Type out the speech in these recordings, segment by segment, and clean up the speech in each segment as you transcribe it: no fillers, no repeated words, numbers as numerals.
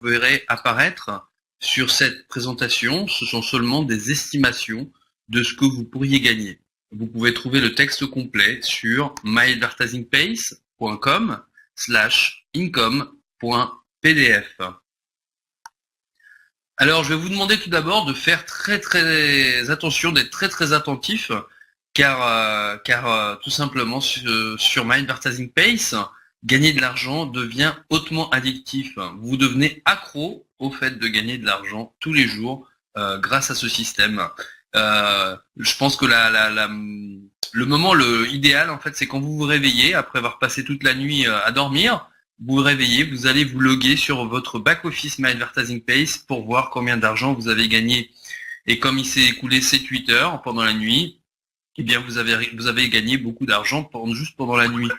verrez apparaître sur cette présentation, ce sont seulement des estimations de ce que vous pourriez gagner. Vous pouvez trouver le texte complet sur myadvertisingpace.com/income.pdf. Alors, je vais vous demander tout d'abord de faire très attention, d'être très attentif, car tout simplement sur MyAdvertisingPace, gagner de l'argent devient hautement addictif. Vous devenez accro au fait de gagner de l'argent tous les jours grâce à ce système. Je pense que le moment idéal, en fait, c'est quand vous vous réveillez après avoir passé toute la nuit à dormir. Vous vous réveillez, vous allez vous loguer sur votre back-office MyAdvertisingPace pour voir combien d'argent vous avez gagné. Et comme il s'est écoulé 7-8 heures pendant la nuit, eh bien vous avez gagné beaucoup d'argent juste pendant la nuit.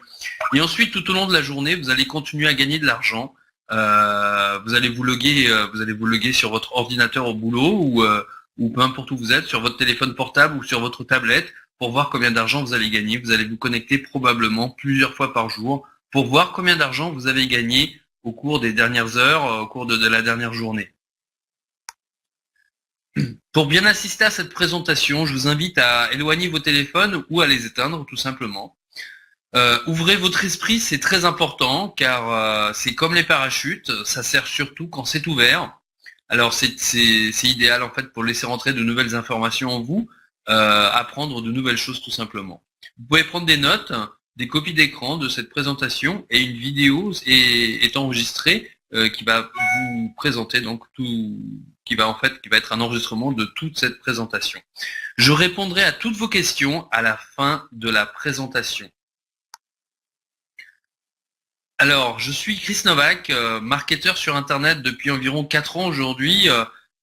Et ensuite, tout au long de la journée, vous allez continuer à gagner de l'argent. Vous allez vous loguer sur votre ordinateur au boulot ou peu importe où vous êtes, sur votre téléphone portable ou sur votre tablette pour voir combien d'argent vous allez gagner. Vous allez vous connecter probablement plusieurs fois par jour pour voir combien d'argent vous avez gagné au cours des dernières heures, au cours de la dernière journée. Pour bien assister à cette présentation, je vous invite à éloigner vos téléphones ou à les éteindre tout simplement. Ouvrez votre esprit, c'est très important car c'est comme les parachutes, ça sert surtout quand c'est ouvert. Alors c'est idéal en fait pour laisser rentrer de nouvelles informations en vous, apprendre de nouvelles choses tout simplement. Vous pouvez prendre des notes, des copies d'écran de cette présentation et une vidéo est enregistrée qui va vous présenter donc qui va être un enregistrement de toute cette présentation. Je répondrai à toutes vos questions à la fin de la présentation. Alors, je suis Chris Novak, marketeur sur Internet depuis environ 4 ans aujourd'hui.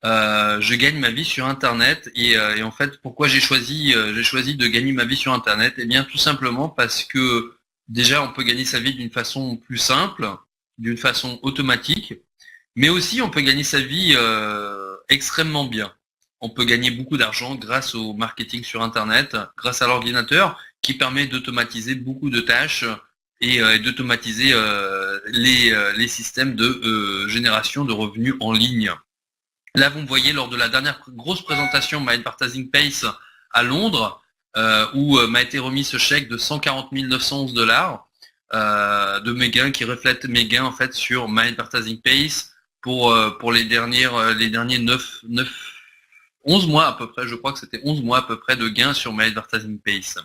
Je gagne ma vie sur Internet et en fait, pourquoi j'ai choisi de gagner ma vie sur Internet? Eh bien, tout simplement parce que déjà, on peut gagner sa vie d'une façon plus simple, d'une façon automatique, mais aussi on peut gagner sa vie extrêmement bien. On peut gagner beaucoup d'argent grâce au marketing sur Internet, grâce à l'ordinateur qui permet d'automatiser beaucoup de tâches et d'automatiser les systèmes de génération de revenus en ligne. Là, vous me voyez lors de la dernière grosse présentation MyAdvertisingPace à Londres, où m'a été remis ce chèque de 140 911 $ de mes gains, qui reflètent mes gains en fait sur MyAdvertisingPace pour les derniers 11 mois à peu près, je crois que c'était 11 mois à peu près de gains sur MyAdvertisingPace.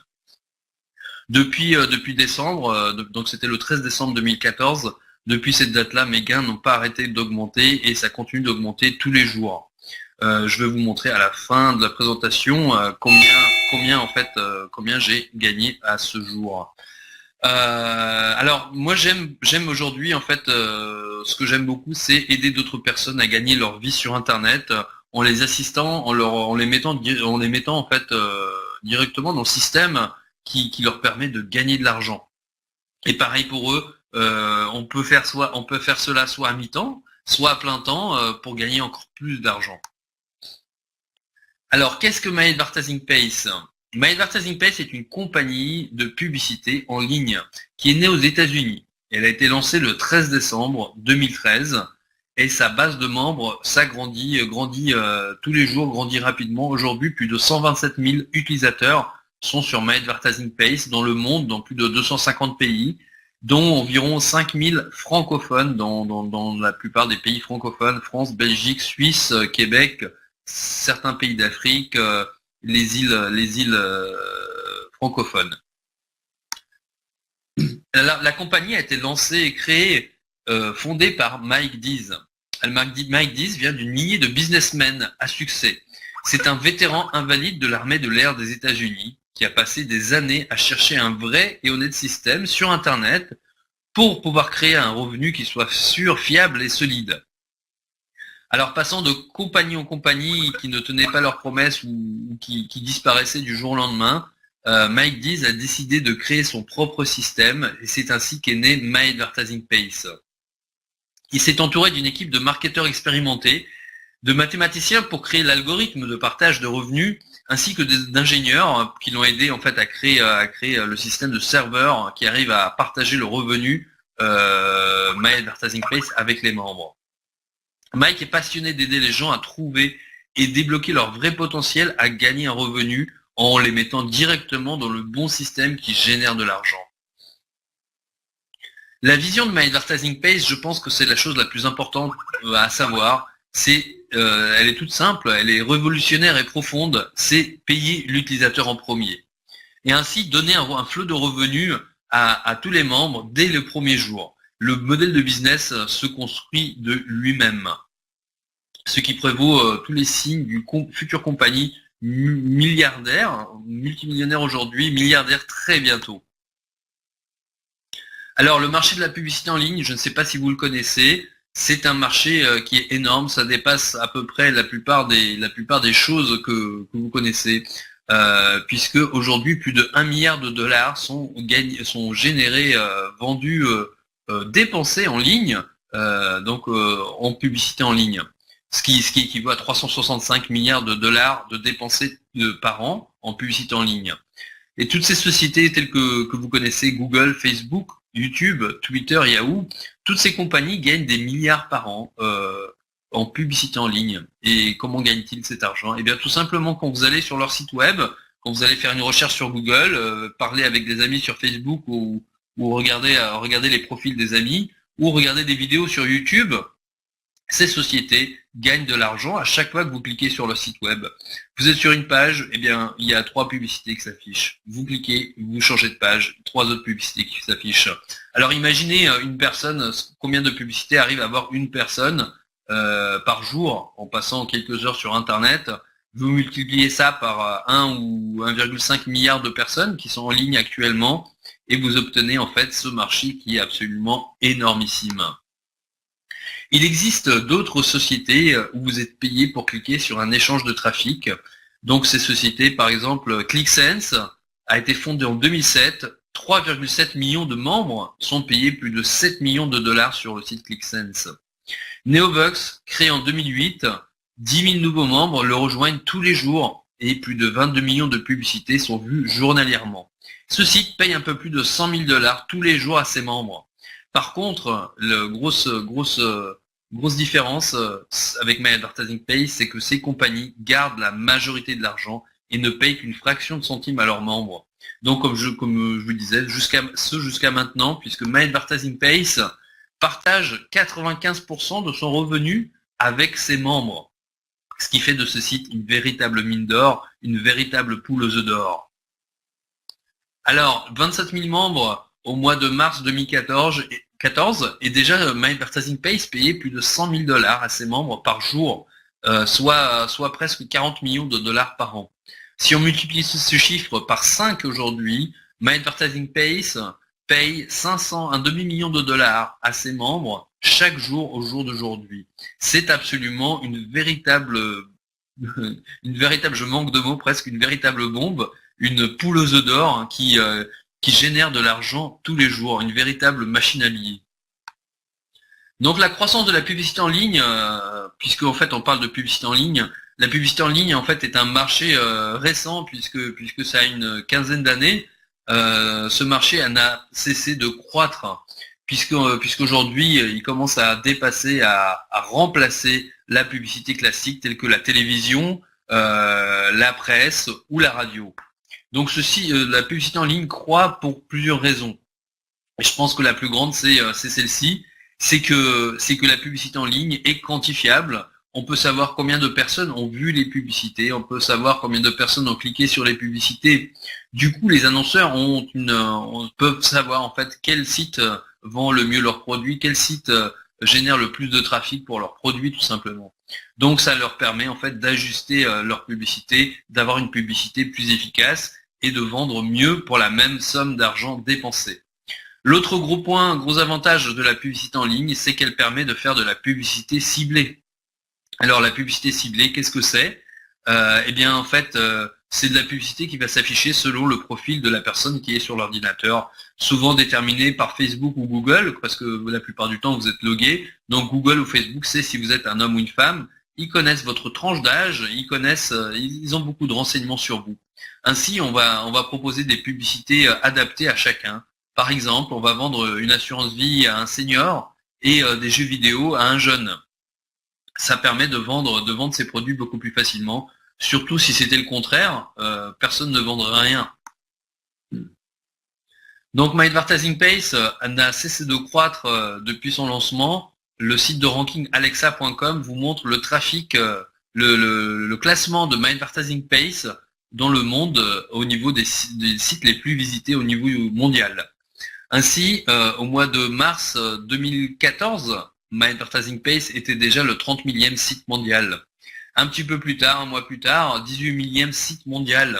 Depuis décembre, donc c'était le 13 décembre 2014, depuis cette date-là, mes gains n'ont pas arrêté d'augmenter et ça continue d'augmenter tous les jours. Je vais vous montrer à la fin de la présentation combien j'ai gagné à ce jour. Alors moi j'aime aujourd'hui en fait ce que j'aime beaucoup, c'est aider d'autres personnes à gagner leur vie sur Internet en les assistant, en les mettant en fait directement dans le système qui leur permet de gagner de l'argent. Et pareil pour eux, on peut faire cela soit à mi-temps, soit à plein temps pour gagner encore plus d'argent. Alors, qu'est-ce que MyAdvertisingPace? MyAdvertisingPace est une compagnie de publicité en ligne qui est née aux États-Unis. Elle a été lancée le 13 décembre 2013 et sa base de membres s'agrandit, grandit tous les jours, grandit rapidement. Aujourd'hui, plus de 127 000 utilisateurs sont sur MyAdvertisingPace dans le monde, dans plus de 250 pays, dont environ 5 000 francophones dans la plupart des pays francophones, France, Belgique, Suisse, Québec, certains pays d'Afrique, les îles francophones. La compagnie a été lancée et créée, fondée par Mike Dees. Mike Dees vient d'une lignée de businessmen à succès. C'est un vétéran invalide de l'armée de l'air des États-Unis qui a passé des années à chercher un vrai et honnête système sur Internet pour pouvoir créer un revenu qui soit sûr, fiable et solide. Alors passant de compagnie en compagnie qui ne tenaient pas leurs promesses ou qui disparaissaient du jour au lendemain, Mike Dees a décidé de créer son propre système et c'est ainsi qu'est né MyAdvertisingPace. Il s'est entouré d'une équipe de marketeurs expérimentés, de mathématiciens pour créer l'algorithme de partage de revenus, ainsi que d'ingénieurs qui l'ont aidé en fait à créer le système de serveurs qui arrive à partager le revenu MyAdvertisingPace avec les membres. Mike est passionné d'aider les gens à trouver et débloquer leur vrai potentiel à gagner un revenu en les mettant directement dans le bon système qui génère de l'argent. La vision de My Advertising Pays, je pense que c'est la chose la plus importante à savoir. Elle est toute simple, elle est révolutionnaire et profonde. C'est payer l'utilisateur en premier. Et ainsi donner un flot de revenus à tous les membres dès le premier jour. Le modèle de business se construit de lui-même. Ce qui prévaut tous les signes d'une future compagnie milliardaire, multimillionnaire aujourd'hui, milliardaire très bientôt. Alors, le marché de la publicité en ligne, je ne sais pas si vous le connaissez, c'est un marché qui est énorme, ça dépasse à peu près la plupart des choses que vous connaissez, puisque aujourd'hui, plus de 1 milliard de dollars sont générés, vendus, dépensés en ligne, en publicité en ligne, ce qui équivaut à 365 milliards de dollars de dépensés par an en publicité en ligne. Et toutes ces sociétés telles que vous connaissez, Google, Facebook, YouTube, Twitter, Yahoo, toutes ces compagnies gagnent des milliards par an en publicité en ligne. Et comment gagnent-ils cet argent? Eh bien tout simplement quand vous allez sur leur site web, quand vous allez faire une recherche sur Google, parler avec des amis sur Facebook ou regarder les profils des amis, ou regarder des vidéos sur YouTube, ces sociétés gagnent de l'argent à chaque fois que vous cliquez sur le site web. Vous êtes sur une page, eh bien, il y a 3 publicités qui s'affichent. Vous cliquez, vous changez de page, 3 autres publicités qui s'affichent. Alors imaginez une personne, combien de publicités arrive à avoir une personne par jour en passant quelques heures sur Internet. Vous multipliez ça par 1 ou 1,5 milliard de personnes qui sont en ligne actuellement et vous obtenez en fait ce marché qui est absolument énormissime. Il existe d'autres sociétés où vous êtes payé pour cliquer sur un échange de trafic. Donc ces sociétés, par exemple, ClickSense a été fondée en 2007. 3,7 millions de membres sont payés plus de 7 millions de dollars sur le site ClickSense. Neovox, créé en 2008, 10 000 nouveaux membres le rejoignent tous les jours et plus de 22 millions de publicités sont vues journalièrement. Ce site paye un peu plus de 100 000 dollars tous les jours à ses membres. Par contre, la grosse différence avec My Advertising Pays, c'est que ces compagnies gardent la majorité de l'argent et ne payent qu'une fraction de centime à leurs membres. Donc, comme je vous disais, jusqu'à maintenant, puisque My Advertising Pays partage 95% de son revenu avec ses membres, ce qui fait de ce site une véritable mine d'or, une véritable poule aux œufs d'or. Alors, 27 000 membres au mois de mars 2014 et déjà My Advertising Pays payait plus de 100 000 dollars à ses membres par jour, soit presque 40 millions de dollars par an. Si on multiplie ce chiffre par 5 aujourd'hui, My Advertising Pays paye un demi-million de dollars à ses membres chaque jour au jour d'aujourd'hui. C'est absolument une véritable, je manque de mots, presque une véritable bombe, une poule aux œufs d'or qui génère de l'argent tous les jours, une véritable machine à billets. Donc la croissance de la publicité en ligne, puisque en fait on parle de publicité en ligne, la publicité en ligne en fait est un marché récent puisque ça a une quinzaine d'années. Ce marché n'a cessé de croître puisqu'aujourd'hui il commence à dépasser, à remplacer la publicité classique telle que la télévision, la presse ou la radio. Donc la publicité en ligne croît pour plusieurs raisons. Et je pense que la plus grande c'est celle-ci, c'est que la publicité en ligne est quantifiable. On peut savoir combien de personnes ont vu les publicités, on peut savoir combien de personnes ont cliqué sur les publicités. Du coup, les annonceurs peuvent savoir en fait quel site vend le mieux leurs produits, quel site génère le plus de trafic pour leurs produits tout simplement. Donc ça leur permet en fait d'ajuster leur publicité, d'avoir une publicité plus efficace et de vendre mieux pour la même somme d'argent dépensée. L'autre gros avantage de la publicité en ligne, c'est qu'elle permet de faire de la publicité ciblée. Alors la publicité ciblée, qu'est-ce que c'est? Eh bien en fait, c'est de la publicité qui va s'afficher selon le profil de la personne qui est sur l'ordinateur, souvent déterminé par Facebook ou Google, parce que la plupart du temps vous êtes logué. Donc Google ou Facebook sait si vous êtes un homme ou une femme. Ils connaissent votre tranche d'âge, ils ont beaucoup de renseignements sur vous. Ainsi, on va proposer des publicités adaptées à chacun. Par exemple, on va vendre une assurance vie à un senior et des jeux vidéo à un jeune. ça permet de vendre ses produits beaucoup plus facilement. Surtout si c'était le contraire, personne ne vendrait rien. Donc My Advertising Pace n'a cessé de croître depuis son lancement. Le site de ranking alexa.com vous montre le trafic, le classement de My Advertising Pace dans le monde au niveau des sites les plus visités au niveau mondial. Ainsi, au mois de mars 2014, My Advertising Pace était déjà le 30 millième site mondial. Un petit peu plus tard, un mois plus tard, 18 millième site mondial.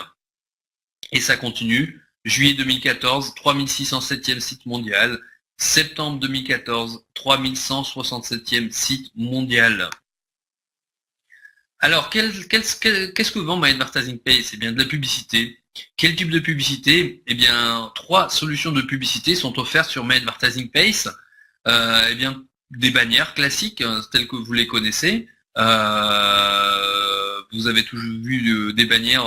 Et ça continue. Juillet 2014, 3607e site mondial. Septembre 2014, 3167e site mondial. Alors, qu'est-ce que vend My Advertising Pace? Eh bien, de la publicité. Quel type de publicité? Eh bien, 3 solutions de publicité sont offertes sur My Advertising Pace. Eh bien, des bannières classiques, telles que vous les connaissez. Vous avez toujours vu des bannières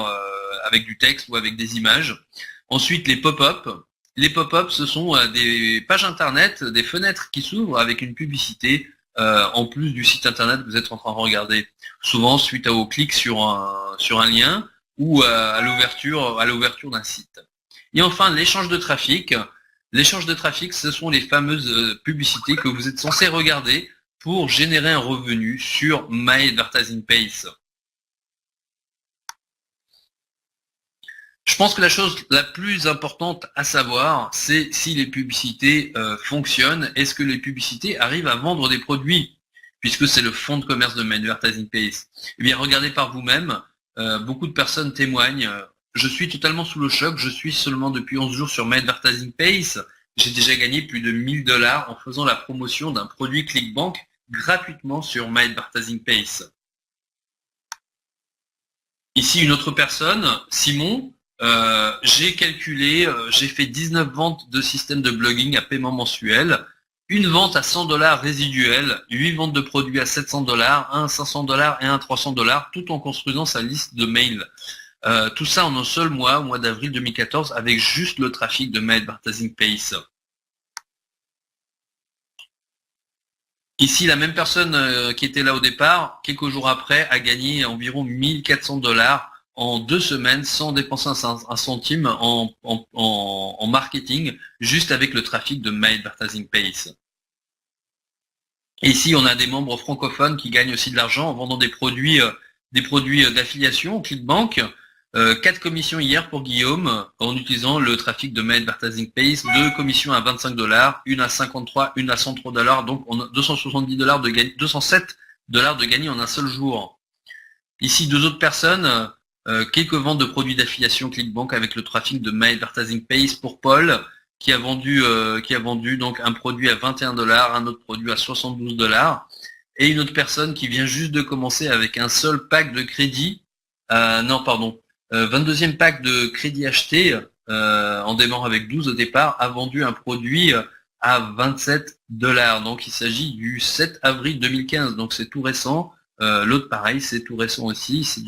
avec du texte ou avec des images. Ensuite, les pop-up. Les pop-up, ce sont des pages internet, des fenêtres qui s'ouvrent avec une publicité en plus du site internet que vous êtes en train de regarder. Souvent suite au clic sur un lien ou à l'ouverture d'un site. Et enfin, l'échange de trafic. L'échange de trafic, ce sont les fameuses publicités que vous êtes censé regarder pour générer un revenu sur My Advertising Pace. Je pense que la chose la plus importante à savoir, c'est si les publicités fonctionnent. Est-ce que les publicités arrivent à vendre des produits, puisque c'est le fond de commerce de My Advertising Pace. Eh bien, regardez par vous-même. Beaucoup de personnes témoignent. Je suis totalement sous le choc. Je suis seulement depuis 11 jours sur My Advertising Pace. J'ai déjà gagné plus de 1000 $ en faisant la promotion d'un produit ClickBank gratuitement sur My Advertising Pace. Ici, une autre personne, Simon. J'ai calculé, j'ai fait 19 ventes de systèmes de blogging à paiement mensuel, une vente à 100 $ résiduelle, 8 ventes de produits à 700 $, un à 500 $ et un à 300 $, tout en construisant sa liste de mails. Tout ça en un seul mois, au mois d'avril 2014, avec juste le trafic de My Advertising Pace. Ici, la même personne qui était là au départ, quelques jours après, a gagné environ 1400 $ en 2 semaines sans dépenser un centime en marketing, juste avec le trafic de My Advertising Pace. Et ici, on a des membres francophones qui gagnent aussi de l'argent en vendant des produits d'affiliation au ClickBank. 4 commissions hier pour Guillaume en utilisant le trafic de My Advertising Pace, 2 commissions à 25 $, une à 53, une à 103 $, donc on a 270 $ de gagner, 207 $ de gagner en un seul jour. Ici, 2 autres personnes, quelques ventes de produits d'affiliation ClickBank avec le trafic de My Advertising Pace pour Paul, qui a vendu donc un produit à 21 $, un autre produit à 72 $, et une autre personne qui vient juste de commencer avec un seul pack de crédit, 22e pack de crédit acheté, en démarrant avec 12 au départ, a vendu un produit à 27 $. Donc il s'agit du 7 avril 2015, donc c'est tout récent. L'autre pareil, c'est tout récent aussi, ça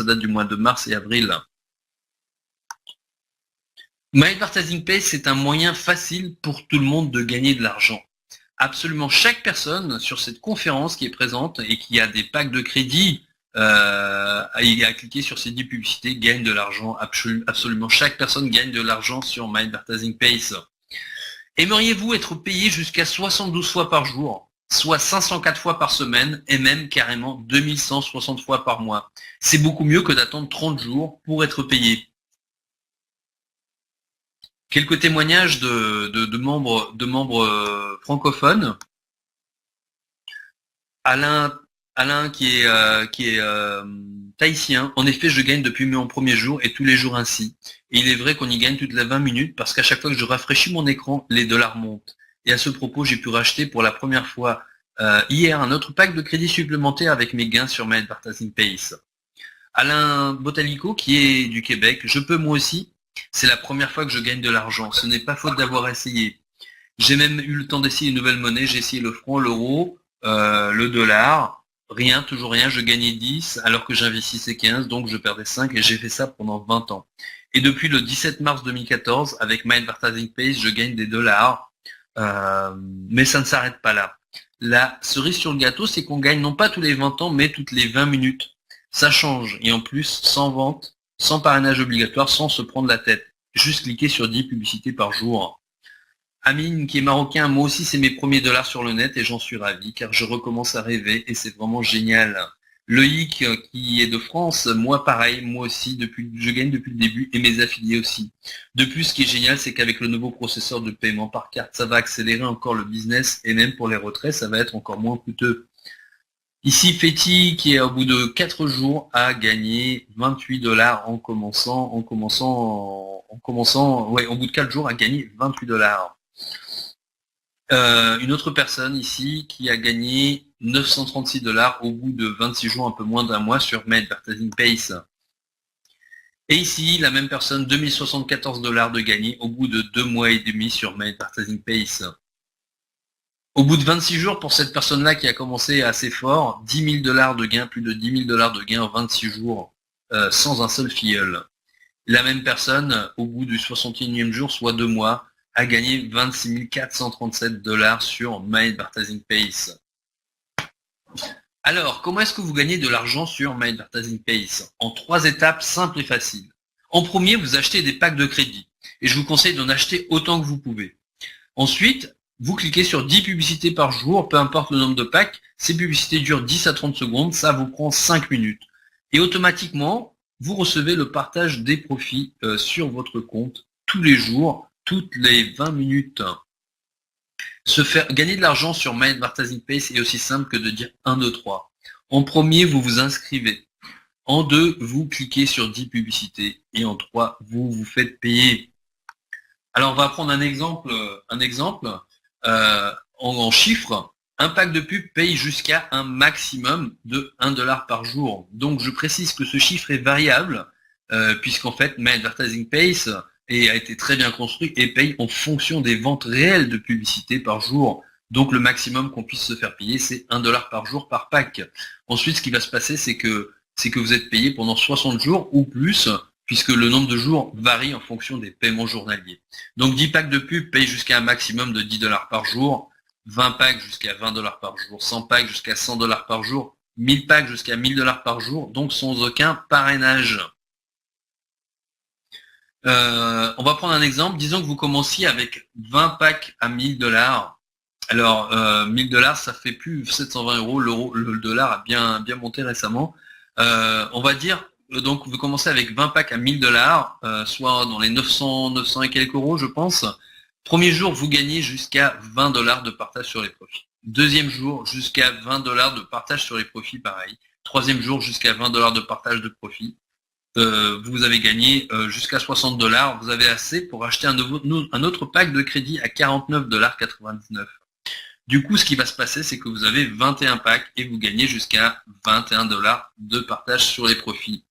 date du mois de mars et avril. My Advertising Pace, c'est un moyen facile pour tout le monde de gagner de l'argent. Absolument chaque personne sur cette conférence qui est présente et qui a des packs de crédit, à cliquer sur ces 10 publicités, gagne de l'argent. Absolument chaque personne gagne de l'argent sur My Advertising Pace. Aimeriez-vous être payé jusqu'à 72 fois par jour, soit 504 fois par semaine et même carrément 2160 fois par mois? C'est beaucoup mieux que d'attendre 30 jours pour être payé. Quelques témoignages de membres francophones. Alain qui est tahitien. En effet, je gagne depuis mon premier jour et tous les jours ainsi. Et il est vrai qu'on y gagne toutes les 20 minutes parce qu'à chaque fois que je rafraîchis mon écran, les dollars montent. Et à ce propos, j'ai pu racheter pour la première fois hier un autre pack de crédit supplémentaire avec mes gains sur My Advertising Pace. Alain Botalico qui est du Québec. Je peux moi aussi. C'est la première fois que je gagne de l'argent. Ce n'est pas faute d'avoir essayé. J'ai même eu le temps d'essayer une nouvelle monnaie. J'ai essayé le franc, l'euro, le dollar. Rien, toujours rien, je gagnais 10 alors que j'investissais 15, donc je perdais 5 et j'ai fait ça pendant 20 ans. Et depuis le 17 mars 2014, avec My Advertising Pace, je gagne des dollars, mais ça ne s'arrête pas là. La cerise sur le gâteau, c'est qu'on gagne non pas tous les 20 ans, mais toutes les 20 minutes. Ça change. Et en plus, sans vente, sans parrainage obligatoire, sans se prendre la tête. Juste cliquer sur 10 publicités par jour. Amine, qui est marocain, moi aussi c'est mes premiers dollars sur le net et j'en suis ravi car je recommence à rêver et c'est vraiment génial. Loïc, qui est de France, moi pareil, moi aussi, je gagne depuis le début et mes affiliés aussi. De plus, ce qui est génial, c'est qu'avec le nouveau processeur de paiement par carte, ça va accélérer encore le business et même pour les retraits, ça va être encore moins coûteux. Ici, Fetty, qui est au bout de 4 jours, a gagné 28 dollars en commençant, au bout de 4 jours, a gagné 28 dollars. Une autre personne ici qui a gagné 936 dollars au bout de 26 jours, un peu moins d'un mois sur My Advertising Pace. Et ici, la même personne, 2074 dollars de gagné au bout de 2 mois et demi sur My Advertising Pace. Au bout de 26 jours, pour cette personne-là qui a commencé assez fort, 10 000 dollars de gain, plus de 10 000 dollars de gain en 26 jours, sans un seul filleul. La même personne, au bout du 61e jour, soit 2 mois, a gagné 26 437 dollars sur My Advertising Pace. Alors, comment est-ce que vous gagnez de l'argent sur My Advertising Pace? En 3 étapes simples et faciles. En premier, vous achetez des packs de crédit. Et je vous conseille d'en acheter autant que vous pouvez. Ensuite, vous cliquez sur 10 publicités par jour, peu importe le nombre de packs. Ces publicités durent 10 à 30 secondes, ça vous prend 5 minutes. Et automatiquement, vous recevez le partage des profits sur votre compte tous les jours, toutes les 20 minutes. Se faire gagner de l'argent sur My Advertising Pace est aussi simple que de dire 1, 2, 3. En premier, vous vous inscrivez. En 2, vous cliquez sur 10 publicités. Et en 3, vous vous faites payer. Alors, on va prendre un exemple en chiffres. Un pack de pub paye jusqu'à un maximum de 1 dollar par jour. Donc, je précise que ce chiffre est variable, puisqu'en fait, My Advertising Pace a été très bien construit et paye en fonction des ventes réelles de publicité par jour. Donc le maximum qu'on puisse se faire payer, c'est 1 dollar par jour par pack. Ensuite, ce qui va se passer, c'est que vous êtes payé pendant 60 jours ou plus, puisque le nombre de jours varie en fonction des paiements journaliers. Donc 10 packs de pub payent jusqu'à un maximum de 10 dollars par jour, 20 packs jusqu'à 20 dollars par jour, 100 packs jusqu'à 100 dollars par jour, 1000 packs jusqu'à 1000 dollars par jour, donc sans aucun parrainage. On va prendre un exemple. Disons que vous commenciez avec 20 packs à 1000 dollars. Alors, 1000 dollars, ça fait plus 720 euros. Le dollar a bien monté récemment. On va dire, donc, vous commencez avec 20 packs à 1000 dollars, soit dans les 900 et quelques euros, je pense. Premier jour, vous gagnez jusqu'à 20 dollars de partage sur les profits. Deuxième jour, jusqu'à 20 dollars de partage sur les profits, pareil. Troisième jour, jusqu'à 20 dollars de partage de profits. Vous avez gagné jusqu'à 60 dollars. Vous avez assez pour acheter un autre pack de crédit à 49,99 $. Du coup, ce qui va se passer, c'est que vous avez 21 packs et vous gagnez jusqu'à 21 dollars de partage sur les profits.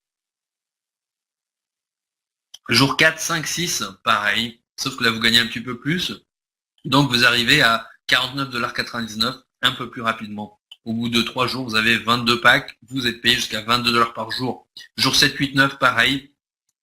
Jour 4, 5, 6, pareil. Sauf que là, vous gagnez un petit peu plus. Donc, vous arrivez à 49,99 $, un peu plus rapidement. Au bout de 3 jours, vous avez 22 packs, vous êtes payé jusqu'à 22 dollars par jour. Jour 7, 8, 9, pareil,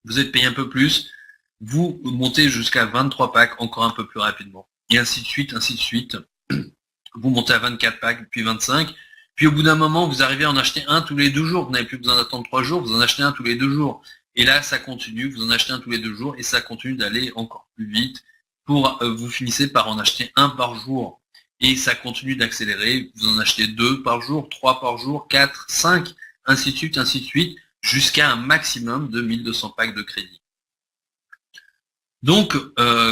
vous êtes payé un peu plus, vous montez jusqu'à 23 packs encore un peu plus rapidement. Et ainsi de suite, ainsi de suite. Vous montez à 24 packs, puis 25. Puis au bout d'un moment, vous arrivez à en acheter un tous les 2 jours. Vous n'avez plus besoin d'attendre 3 jours, vous en achetez un tous les 2 jours. Et là, ça continue, vous en achetez un tous les 2 jours et ça continue d'aller encore plus vite pour vous finissez par en acheter un par jour. Et ça continue d'accélérer, vous en achetez 2 par jour, 3 par jour, 4, 5, ainsi de suite, jusqu'à un maximum de 1200 packs de crédit. Donc,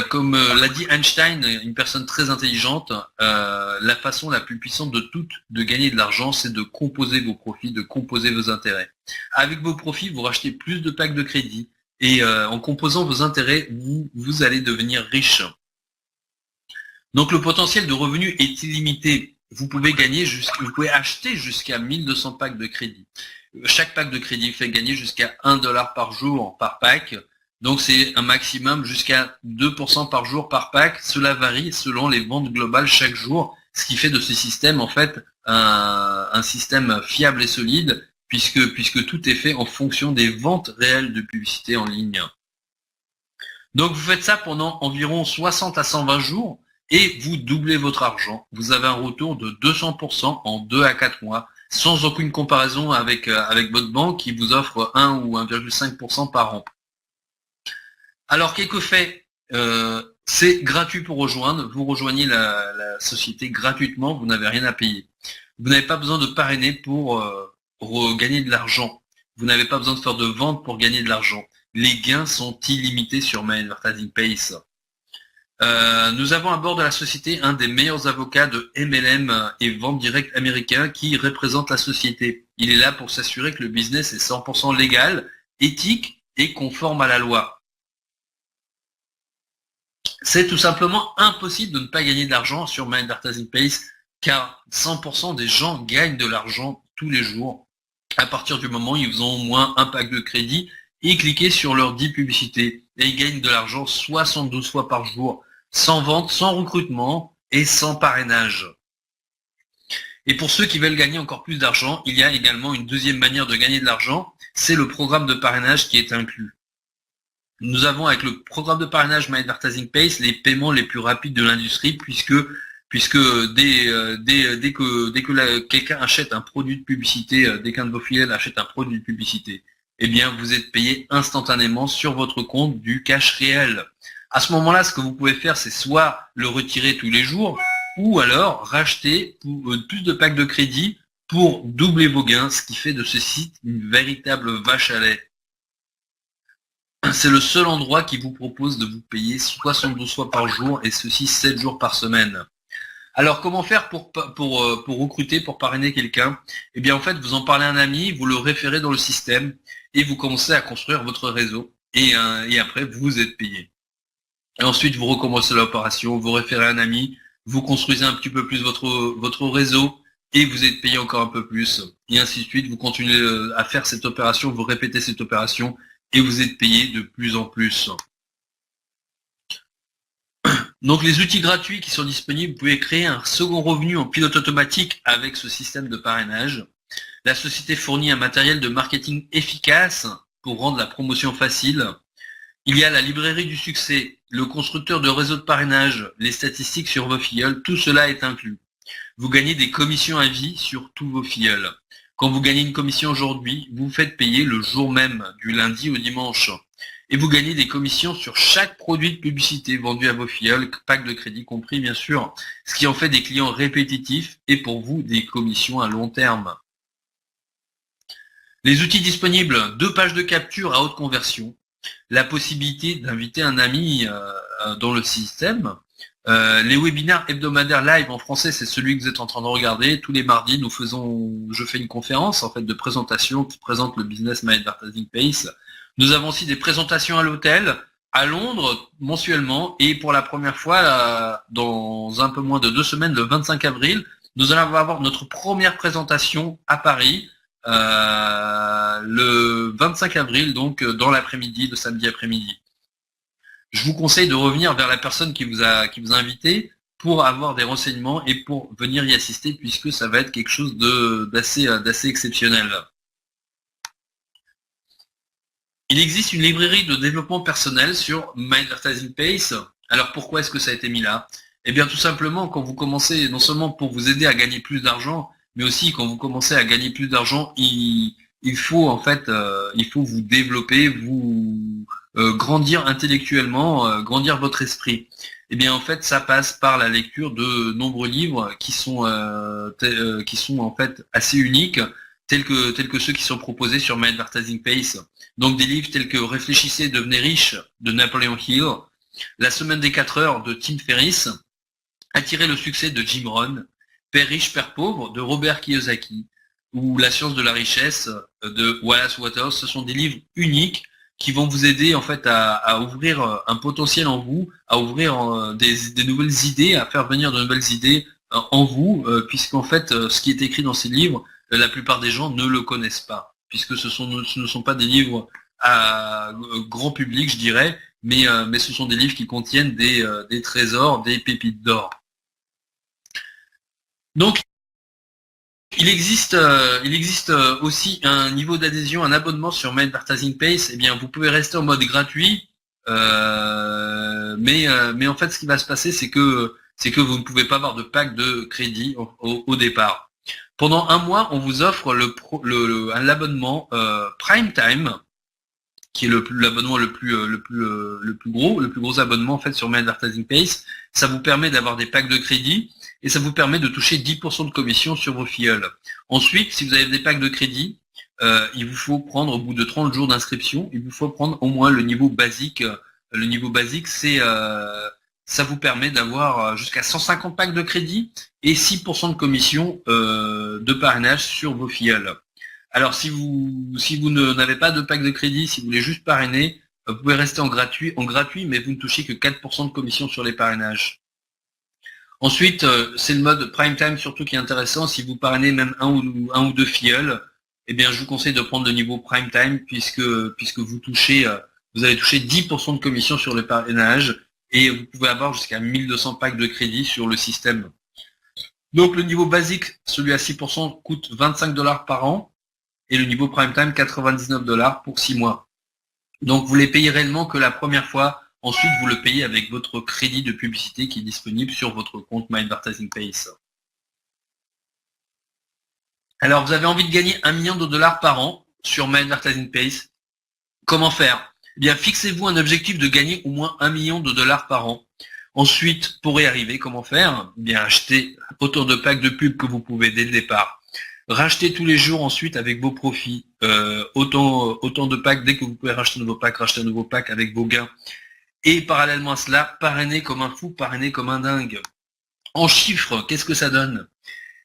comme l'a dit Einstein, une personne très intelligente, la façon la plus puissante de toutes de gagner de l'argent, c'est de composer vos profits, de composer vos intérêts. Avec vos profits, vous rachetez plus de packs de crédit, et en composant vos intérêts, vous allez devenir riche. Donc le potentiel de revenus est illimité. Vous pouvez acheter jusqu'à 1200 packs de crédit. Chaque pack de crédit fait gagner jusqu'à 1 dollar par jour par pack. Donc c'est un maximum jusqu'à 2% par jour par pack. Cela varie selon les ventes globales chaque jour, ce qui fait de ce système en fait un système fiable et solide puisque tout est fait en fonction des ventes réelles de publicité en ligne. Donc vous faites ça pendant environ 60 à 120 jours. et vous doublez votre argent. Vous avez un retour de 200% en 2 à 4 mois, sans aucune comparaison avec votre banque qui vous offre 1 ou 1,5% par an. Alors, quelques faits. C'est gratuit pour rejoindre. Vous rejoignez la société gratuitement. Vous n'avez rien à payer. Vous n'avez pas besoin de parrainer pour gagner de l'argent. Vous n'avez pas besoin de faire de vente pour gagner de l'argent. Les gains sont illimités sur My Advertising Pace. Nous avons à bord de la société un des meilleurs avocats de MLM et vente directe américain qui représente la société. Il est là pour s'assurer que le business est 100% légal, éthique et conforme à la loi. C'est tout simplement impossible de ne pas gagner de l'argent sur My Advertising Pace car 100% des gens gagnent de l'argent tous les jours à partir du moment où ils ont au moins un pack de crédit et cliquer sur leur 10 publicités. Et ils gagnent de l'argent 72 fois par jour, sans vente, sans recrutement et sans parrainage. Et pour ceux qui veulent gagner encore plus d'argent, il y a également une deuxième manière de gagner de l'argent, c'est le programme de parrainage qui est inclus. Nous avons avec le programme de parrainage My Advertising Pace les paiements les plus rapides de l'industrie puisque dès que quelqu'un achète un produit de publicité, dès qu'un de vos fidèles achète un produit de publicité, eh bien vous êtes payé instantanément sur votre compte du cash réel. À ce moment-là, ce que vous pouvez faire, c'est soit le retirer tous les jours, ou alors racheter plus de packs de crédit pour doubler vos gains, ce qui fait de ce site une véritable vache à lait. C'est le seul endroit qui vous propose de vous payer 72 fois par jour et ceci 7 jours par semaine. Alors comment faire pour recruter, pour parrainer quelqu'un? Eh bien en fait vous en parlez à un ami, vous le référez dans le système et vous commencez à construire votre réseau et après vous êtes payé. Et ensuite vous recommencez l'opération, vous référez à un ami, vous construisez un petit peu plus votre réseau et vous êtes payé encore un peu plus et ainsi de suite. Vous continuez à faire cette opération, vous répétez cette opération et vous êtes payé de plus en plus. Donc les outils gratuits qui sont disponibles, vous pouvez créer un second revenu en pilote automatique avec ce système de parrainage. La société fournit un matériel de marketing efficace pour rendre la promotion facile. Il y a la librairie du succès, le constructeur de réseau de parrainage, les statistiques sur vos filleuls, tout cela est inclus. Vous gagnez des commissions à vie sur tous vos filleuls. Quand vous gagnez une commission aujourd'hui, vous vous faites payer le jour même, du lundi au dimanche. Et vous gagnez des commissions sur chaque produit de publicité vendu à vos filleuls, pack de crédit compris bien sûr, ce qui en fait des clients répétitifs et pour vous des commissions à long terme. Les outils disponibles, 2 pages de capture à haute conversion, la possibilité d'inviter un ami dans le système, les webinaires hebdomadaires live en français, c'est celui que vous êtes en train de regarder. Tous les mardis, je fais une conférence en fait de présentation qui présente le business My Advertising Pace. Nous avons aussi des présentations à l'hôtel, à Londres, mensuellement, et pour la première fois, dans un peu moins de 2 semaines, le 25 avril, nous allons avoir notre première présentation à Paris, le 25 avril, donc dans l'après-midi, le samedi après-midi. Je vous conseille de revenir vers la personne qui vous a invité pour avoir des renseignements et pour venir y assister puisque ça va être quelque chose d'assez exceptionnel. Il existe une librairie de développement personnel sur My Advertising Pace. Alors pourquoi est-ce que ça a été mis là? Eh bien tout simplement quand vous commencez, non seulement pour vous aider à gagner plus d'argent, mais aussi quand vous commencez à gagner plus d'argent, il faut en fait, il faut vous développer, vous grandir intellectuellement, grandir votre esprit. Eh bien en fait ça passe par la lecture de nombreux livres qui sont en fait assez uniques, tels que ceux qui sont proposés sur My Advertising Pace. Donc des livres tels que Réfléchissez et devenez riche de Napoleon Hill, La semaine des 4 heures de Tim Ferriss, Attirer le succès de Jim Rohn, Père riche, Père pauvre de Robert Kiyosaki ou La science de la richesse de Wallace Wattles. Ce sont des livres uniques qui vont vous aider en fait à ouvrir un potentiel en vous, à ouvrir des nouvelles idées, à faire venir de nouvelles idées en vous, puisqu'en fait ce qui est écrit dans ces livres, la plupart des gens ne le connaissent pas, puisque ce ne sont pas des livres à grand public, je dirais, mais ce sont des livres qui contiennent des trésors, des pépites d'or. Donc il existe aussi un niveau d'adhésion, un abonnement sur My Advertising Pace. Eh bien, vous pouvez rester en mode gratuit, mais en fait, ce qui va se passer, c'est que c'est que vous ne pouvez pas avoir de pack de crédit au départ. Pendant un mois, on vous offre l'abonnement Prime Time, qui est l'abonnement le plus gros abonnement en fait sur My Advertising Pace. Ça vous permet d'avoir des packs de crédit et ça vous permet de toucher 10% de commission sur vos filleuls. Ensuite, si vous avez des packs de crédit, il vous faut prendre au bout de 30 jours d'inscription, il vous faut prendre au moins le niveau basique. Le niveau basique, ça vous permet d'avoir jusqu'à 150 packs de crédit et 6% de commission de parrainage sur vos filleuls. Alors si vous n'avez pas de pack de crédit, si vous voulez juste parrainer, vous pouvez rester en gratuit, mais vous ne touchez que 4% de commission sur les parrainages. Ensuite, c'est le mode Prime Time surtout qui est intéressant. Si vous parrainez même un ou deux filleuls, eh bien je vous conseille de prendre le niveau Prime Time puisque vous allez toucher 10% de commission sur le parrainage et vous pouvez avoir jusqu'à 1200 packs de crédit sur le système. Donc le niveau basique, celui à 6%, coûte 25 $ par an et le niveau Prime Time 99 $ pour 6 mois. Donc vous les payez réellement que la première fois, ensuite vous le payez avec votre crédit de publicité qui est disponible sur votre compte My Advertising Pace. Alors vous avez envie de gagner 1 million de dollars par an sur My Advertising Pace. Comment faire ? Eh bien, fixez-vous un objectif de gagner au moins 1 million de dollars par an. Ensuite, pour y arriver, comment faire ? Eh bien, achetez autant de packs de pub que vous pouvez dès le départ. Rachetez tous les jours ensuite avec vos profits, autant de packs, dès que vous pouvez racheter un nouveau pack avec vos gains. Et parallèlement à cela, parrainer comme un fou, parrainer comme un dingue. En chiffres, qu'est-ce que ça donne ?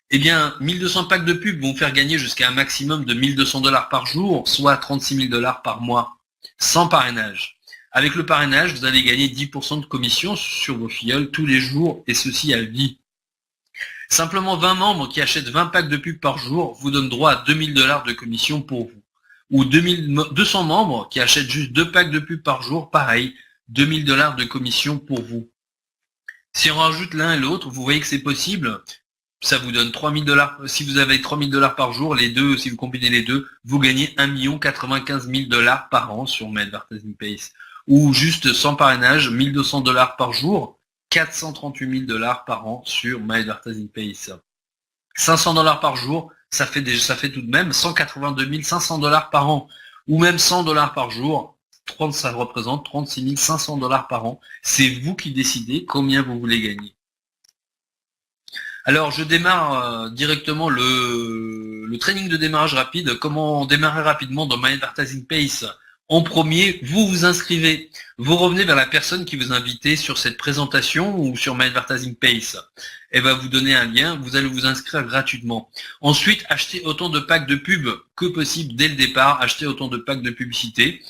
Eh bien, 1200 packs de pub vont faire gagner jusqu'à un maximum de 1200 $ par jour, soit 36 000 $ par mois, sans parrainage. Avec le parrainage, vous allez gagner 10% de commission sur vos filleuls tous les jours, et ceci à vie. Simplement 20 membres qui achètent 20 packs de pub par jour vous donnent droit à 2000 $ de commission pour vous. Ou 200 membres qui achètent juste 2 packs de pub par jour, pareil, 2000 $ de commission pour vous. Si on rajoute l'un et l'autre, vous voyez que c'est possible. Ça vous donne 3000 $. Si vous avez 3000 $ par jour, les deux, si vous combinez les deux, vous gagnez 1 95 000 $ par an sur My Advertising Pace. Ou juste sans parrainage, 1200 $ par jour, 438 000 $ par an sur My Advertising Pace. 500 $ par jour, ça fait tout de même 182 500 $ par an. Ou même 100 $ par jour, ça représente 36 500 $ par an. C'est vous qui décidez combien vous voulez gagner. Alors, je démarre directement le training de démarrage rapide. Comment démarrer rapidement dans My Advertising Pace ? En premier, vous vous inscrivez. Vous revenez vers la personne qui vous a invité sur cette présentation ou sur My Advertising Pace. Elle va vous donner un lien, vous allez vous inscrire gratuitement. Ensuite, achetez autant de packs de pub que possible dès le départ. Achetez autant de packs de publicité,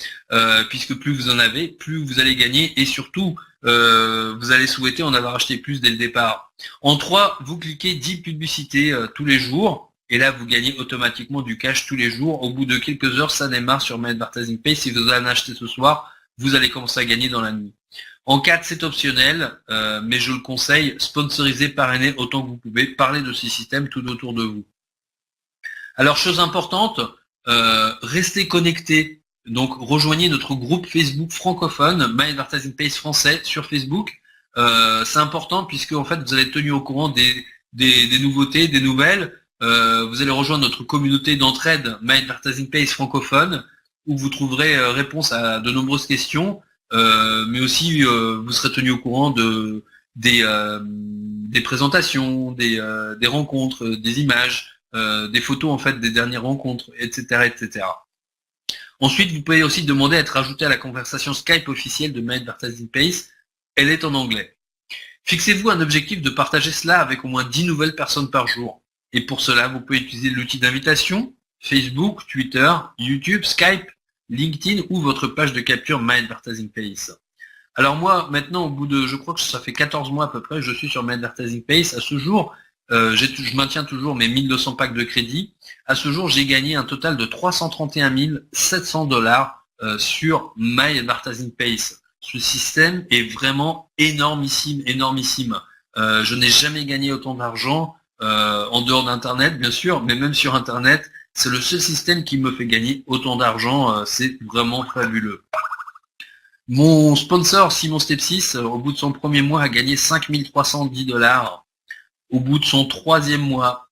puisque plus vous en avez, plus vous allez gagner et surtout, vous allez souhaiter en avoir acheté plus dès le départ. En 3, vous cliquez 10 publicités tous les jours. Et là, vous gagnez automatiquement du cash tous les jours. Au bout de quelques heures, ça démarre sur My Advertising Pace. Si vous en achetez ce soir, vous allez commencer à gagner dans la nuit. En 4, c'est optionnel, mais je le conseille, sponsorisez, parrainez autant que vous pouvez. Parlez de ces systèmes tout autour de vous. Alors, chose importante, restez connectés. Donc, rejoignez notre groupe Facebook francophone, My Advertising Pace français sur Facebook. C'est important puisque en fait, vous allez être tenu au courant des nouveautés, des nouvelles. Vous allez rejoindre notre communauté d'entraide My Advertising Pace francophone où vous trouverez réponse à de nombreuses questions, mais aussi vous serez tenu au courant des présentations, des rencontres, des images, des photos en fait des dernières rencontres, etc., etc. Ensuite, vous pouvez aussi demander à être ajouté à la conversation Skype officielle de My Advertising Pace. Elle est en anglais. Fixez-vous un objectif de partager cela avec au moins 10 nouvelles personnes par jour. Et pour cela, vous pouvez utiliser l'outil d'invitation, Facebook, Twitter, YouTube, Skype, LinkedIn ou votre page de capture My Advertising Pace. Alors moi, maintenant, au bout de, je crois que ça fait 14 mois à peu près, je suis sur My Advertising Pace. À ce jour, je maintiens toujours mes 1200 packs de crédit. À ce jour, j'ai gagné un total de 331 700 $ sur My Advertising Pace. Ce système est vraiment énormissime, énormissime. Je n'ai jamais gagné autant d'argent. En dehors d'Internet, bien sûr, mais même sur Internet, c'est le seul système qui me fait gagner autant d'argent, c'est vraiment fabuleux. Mon sponsor, Simon Stepsis, au bout de son premier mois, a gagné 5310 $. Au bout de son troisième mois,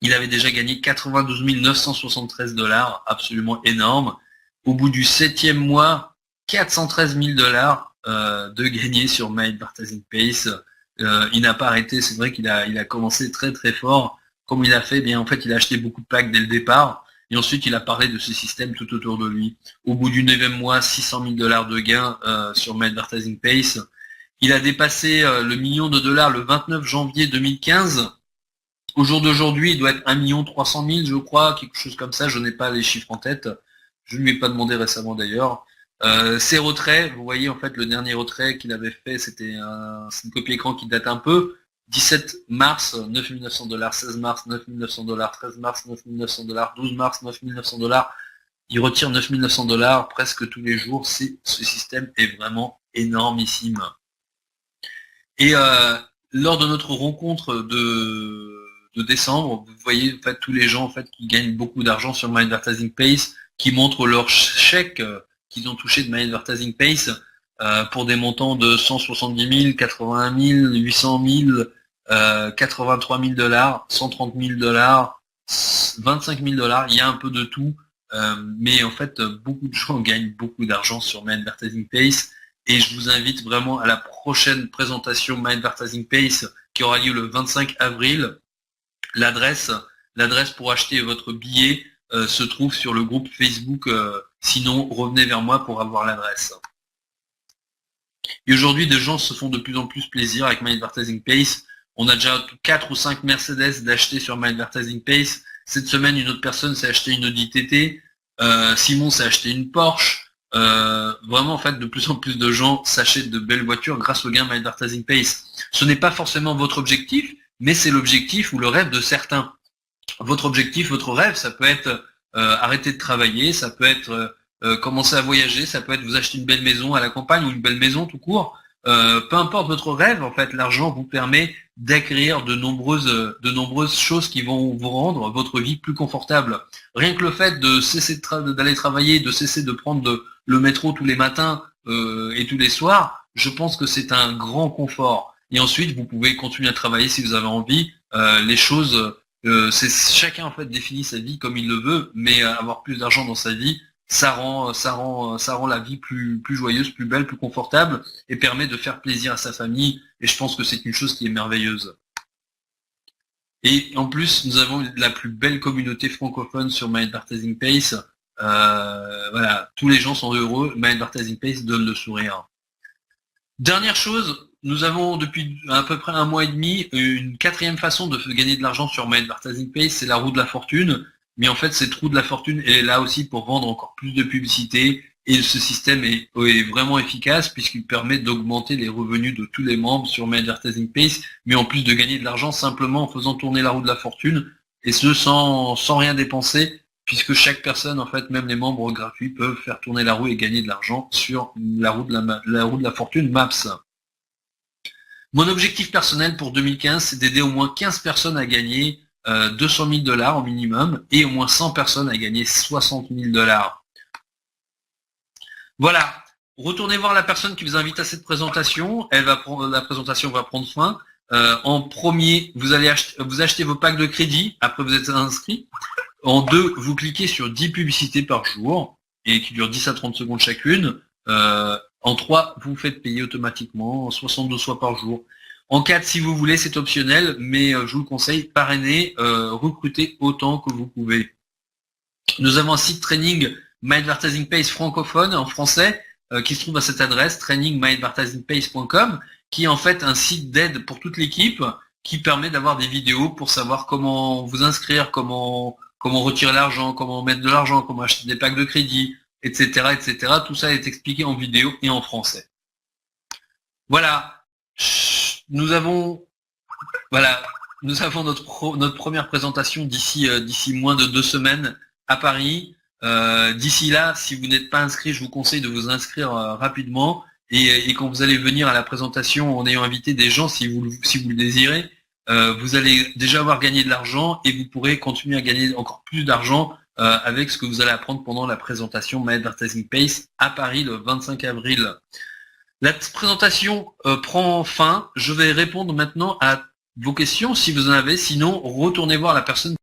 il avait déjà gagné 92 973 $, absolument énorme. Au bout du septième mois, 413 000 $ de gagner sur My Advertising Pace. Il n'a pas arrêté, c'est vrai qu'il a commencé très très fort. Comme il a fait, bien en fait, il a acheté beaucoup de packs dès le départ. Et ensuite, il a parlé de ce système tout autour de lui. Au bout du 9e mois, 600 000 $ de gains sur My Advertising Pace. Il a dépassé le million de dollars le 29 janvier 2015. Au jour d'aujourd'hui, il doit être 1 300 000, je crois, quelque chose comme ça. Je n'ai pas les chiffres en tête. Je ne lui ai pas demandé récemment d'ailleurs. Ses retraits, vous voyez en fait le dernier retrait qu'il avait fait, c'était une copie écran qui date un peu. 17 mars, 9 900 $, 16 mars, 9 900 $, 13 mars, 9 900 $, 12 mars, 9 900 $. Il retire 9 900 $ presque tous les jours. Ce système est vraiment énormissime. Et lors de notre rencontre de décembre, vous voyez en fait tous les gens en fait qui gagnent beaucoup d'argent sur My Advertising Pace, qui montrent leur chèque qu'ils ont touché de My Advertising Pace pour des montants de 170 000, 81 000, 800 000, 83 000 $, 130 000 $, 25 000 $. Il y a un peu de tout, mais en fait beaucoup de gens gagnent beaucoup d'argent sur My Advertising Pace. Et je vous invite vraiment à la prochaine présentation My Advertising Pace qui aura lieu le 25 avril. L'adresse pour acheter votre billet se trouve sur le groupe Facebook. Sinon, revenez vers moi pour avoir l'adresse. Et aujourd'hui, des gens se font de plus en plus plaisir avec My Advertising Pace. On a déjà 4 ou 5 Mercedes d'acheter sur My Advertising Pace. Cette semaine, une autre personne s'est acheté une Audi TT. Simon s'est acheté une Porsche. Vraiment en fait de plus en plus de gens s'achètent de belles voitures grâce au gain My Advertising Pace. Ce n'est pas forcément votre objectif, mais c'est l'objectif ou le rêve de certains. Votre objectif, votre rêve, ça peut être arrêter de travailler, ça peut être commencer à voyager, ça peut être vous acheter une belle maison à la campagne ou une belle maison tout court. Peu importe votre rêve, en fait, l'argent vous permet d'acquérir de nombreuses choses qui vont vous rendre votre vie plus confortable. Rien que le fait de cesser d'aller travailler, de cesser de prendre le métro tous les matins et tous les soirs, je pense que c'est un grand confort. Et ensuite, vous pouvez continuer à travailler si vous avez envie. Les choses, c'est chacun en fait définit sa vie comme il le veut, mais avoir plus d'argent dans sa vie, ça rend la vie plus joyeuse, plus belle, plus confortable et permet de faire plaisir à sa famille. Et je pense que c'est une chose qui est merveilleuse. Et en plus, nous avons la plus belle communauté francophone sur My Advertising Pace. Voilà, tous les gens sont heureux. My Advertising Pace donne le sourire. Dernière chose, nous avons depuis à peu près 1 mois et demi une 4e façon de gagner de l'argent sur My Advertising Pace, c'est la roue de la fortune. Mais en fait, cette roue de la fortune, elle est là aussi pour vendre encore plus de publicité. Et ce système est vraiment efficace puisqu'il permet d'augmenter les revenus de tous les membres sur My Advertising Pace, mais en plus de gagner de l'argent simplement en faisant tourner la roue de la fortune, et ce sans rien dépenser, puisque chaque personne, en fait, même les membres gratuits, peuvent faire tourner la roue et gagner de l'argent sur la roue de la fortune Maps. Mon objectif personnel pour 2015, c'est d'aider au moins 15 personnes à gagner 200 000 $ au minimum et au moins 100 personnes à gagner 60 000 $. Voilà. Retournez voir la personne qui vous invite à cette présentation. La présentation va prendre fin. En premier, vous allez acheter vos packs de crédit. Après, vous êtes inscrit. En 2, vous cliquez sur 10 publicités par jour et qui durent 10 à 30 secondes chacune. En 3, vous faites payer automatiquement 62 fois par jour. En 4, si vous voulez, c'est optionnel, mais je vous le conseille, parrainez, recrutez autant que vous pouvez. Nous avons un site training My Advertising Pace francophone en français qui se trouve à cette adresse trainingmyadvertisingpace.com, qui est en fait un site d'aide pour toute l'équipe qui permet d'avoir des vidéos pour savoir comment vous inscrire, comment retirer l'argent, comment mettre de l'argent, comment acheter des packs de crédit, etc., etc. Tout ça est expliqué en vidéo et en français. Voilà. Nous avons notre première présentation d'ici moins de 2 semaines à Paris. D'ici là, si vous n'êtes pas inscrit, je vous conseille de vous inscrire rapidement et quand vous allez venir à la présentation en ayant invité des gens, si vous le désirez, vous allez déjà avoir gagné de l'argent et vous pourrez continuer à gagner encore plus d'argent avec ce que vous allez apprendre pendant la présentation My Advertising Pace à Paris le 25 avril. La présentation prend fin. Je vais répondre maintenant à vos questions si vous en avez. Sinon, retournez voir la personne